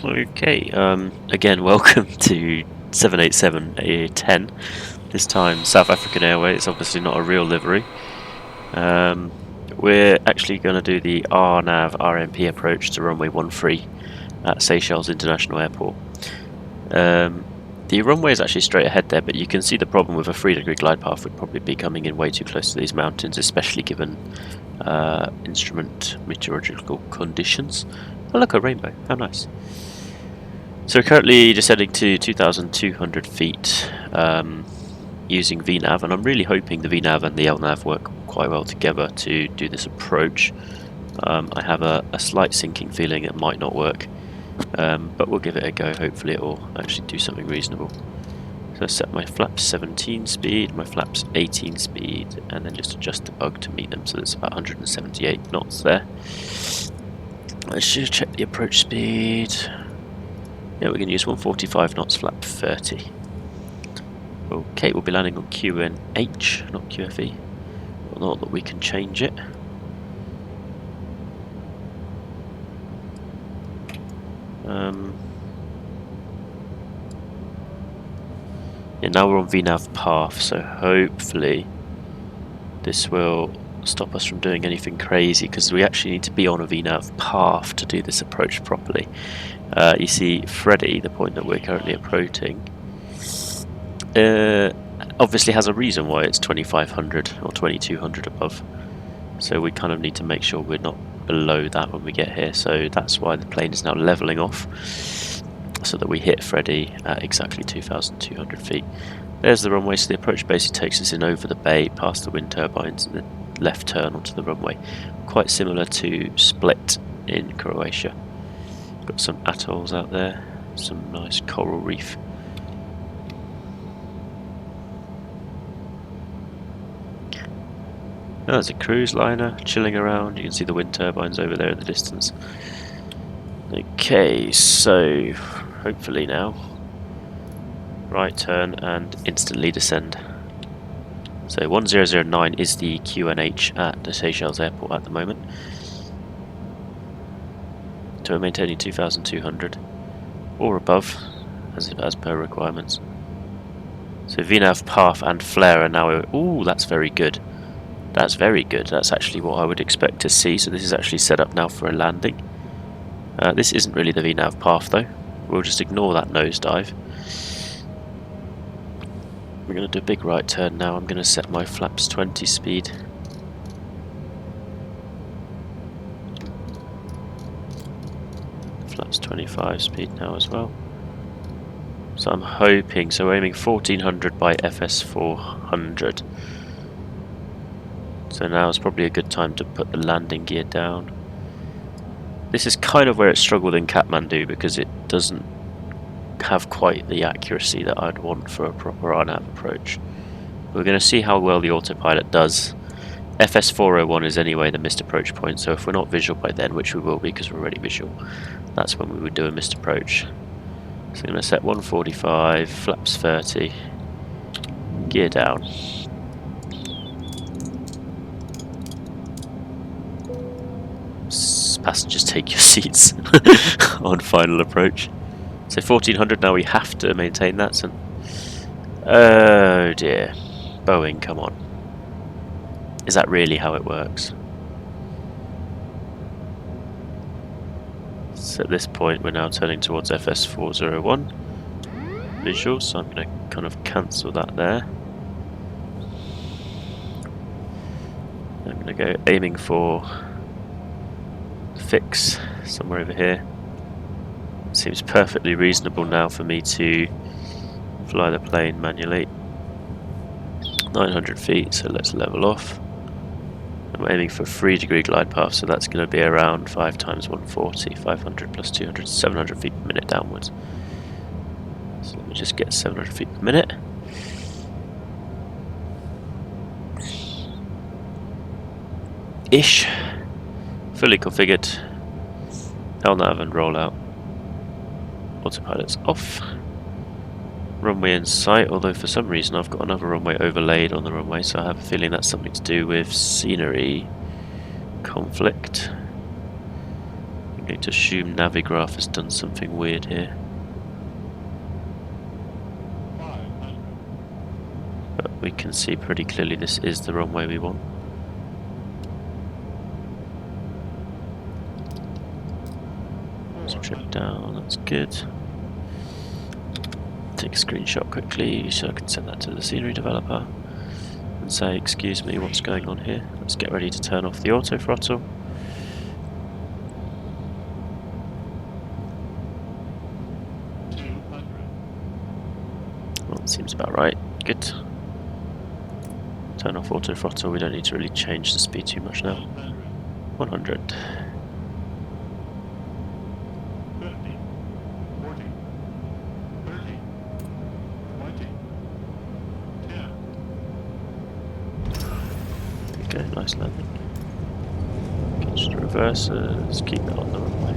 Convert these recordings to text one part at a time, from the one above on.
Okay, again, welcome to 787-10. This time South African Airways. It's obviously not a real livery. We're actually going to do the RNAV RMP approach to runway 13 at Seychelles International Airport. The runway is actually straight ahead there, but you can see the problem with a 3-degree glide path would probably be coming in way too close to these mountains, especially given instrument meteorological conditions. Oh look, a rainbow, how nice. So we're currently descending to 2,200 feet using VNAV, and I'm really hoping the VNAV and the LNAV work quite well together to do this approach. I have a slight sinking feeling it might not work, but we'll give it a go. Hopefully it will actually do something reasonable. So I set my flaps 17 speed, my flaps 18 speed, and then just adjust the bug to meet them, so there's about 178 knots there. I should check the approach speed. Yeah, we're going to use 145 knots, flap 30. Okay, we'll be landing on QNH, not QFE. Well, not that we can change it. Yeah, now we're on VNAV path, so hopefully this will stop us from doing anything crazy, because we actually need to be on a VNAV path to do this approach properly. You see Freddy, the point that we're currently approaching, obviously has a reason why it's 2500 or 2200 above, so we kind of need to make sure we're not below that when we get here. So that's why the plane is now leveling off, so that we hit Freddy at exactly 2,200 feet. There's the runway, so the approach basically takes us in over the bay, past the wind turbines, and then left turn onto the runway. Quite similar to Split in Croatia. Got some atolls out there, some nice coral reef. Oh, there's a cruise liner chilling around. You can see the wind turbines over there in the distance. Okay, so hopefully now, right turn and instantly descend. So 1009 is the QNH at the Seychelles airport at the moment. So we're maintaining 2,200 or above, as per requirements. So VNAV, path and flare are now... Ooh, that's very good. That's very good. That's actually what I would expect to see. So this is actually set up now for a landing. This isn't really the VNAV path though. We'll just ignore that nosedive. We're going to do a big right turn now. I'm going to set my flaps 20 speed. Flaps 25 speed now as well. So I'm hoping, so we're aiming 1400 by FS 400. So now is probably a good time to put the landing gear down. This is kind of where it struggled in Kathmandu, because it doesn't have quite the accuracy that I'd want for a proper RNAV approach. We're going to see how well the autopilot does. FS 401 is anyway the missed approach point, so if we're not visual by then, which we will be because we're already visual, that's when we would do a missed approach. So I'm going to set 145, flaps 30, gear down. Passengers, take your seats on final approach. So 1400 now, we have to maintain that. So, oh dear, Boeing, come on. Is that really how it works? So at this point we're now turning towards FS 401 visual, so I'm going to kind of cancel that there. I'm going to go aiming for fix somewhere over here. Seems perfectly reasonable now for me to fly the plane manually. 900 feet, so let's level off. I'm aiming for a 3-degree glide path, so that's going to be around 5 times 140, 500 plus 200, 700 feet per minute downwards. So let me just get 700 feet per minute. Ish. Fully configured. LNAV and rollout. Autopilot's off. Runway in sight, although for some reason I've got another runway overlaid on the runway, so I have a feeling that's something to do with scenery conflict. I'm going going to assume Navigraph has done something weird here. But we can see pretty clearly this is the runway we want. Let's trim down, that's good. Take a screenshot quickly so I can send that to the scenery developer and say, excuse me, what's going on here? Let's get ready to turn off the auto throttle. Well, that seems about right. Good. Turn off auto throttle, we don't need to really change the speed too much now. 100. 50, 40, 30, 20, 10. Okay, nice landing. Catch the reversers, keep it on the runway.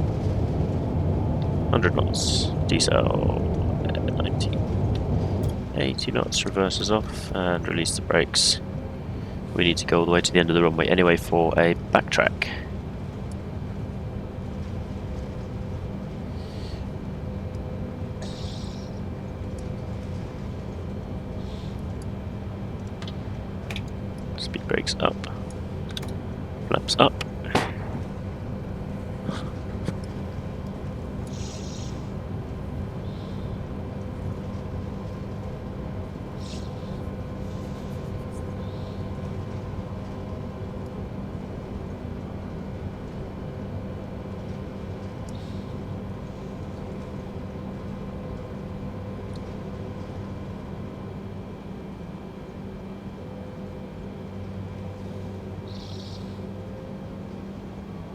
100 knots, diesel, 90. 80 knots, reversers off, and release the brakes. We need to go all the way to the end of the runway anyway for a backtrack. Speed brakes up, flaps up.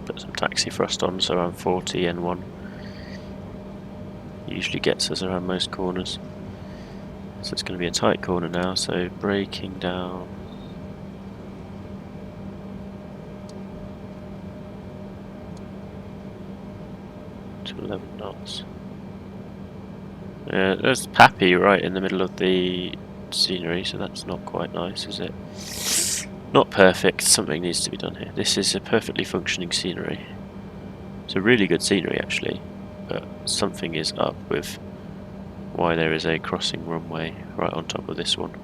Put some taxi thrust on, so around 40 N1. Usually gets us around most corners. So it's going to be a tight corner now, so braking down. To 11 knots. Yeah, there's Pappy right in the middle of the scenery, so that's not quite nice, is it? Not perfect, something needs to be done here. This is a perfectly functioning scenery. It's a really good scenery actually, but something is up with why there is a crossing runway right on top of this one.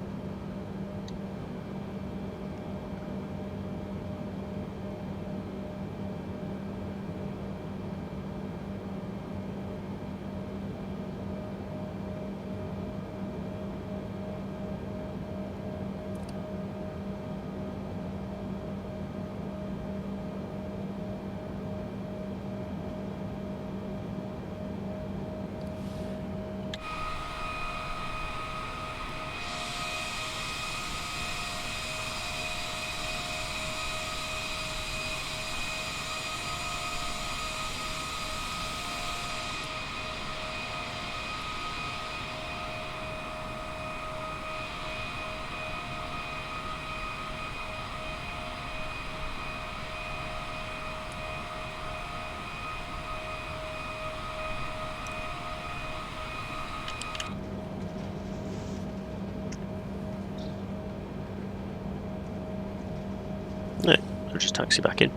No, I'll just taxi back in.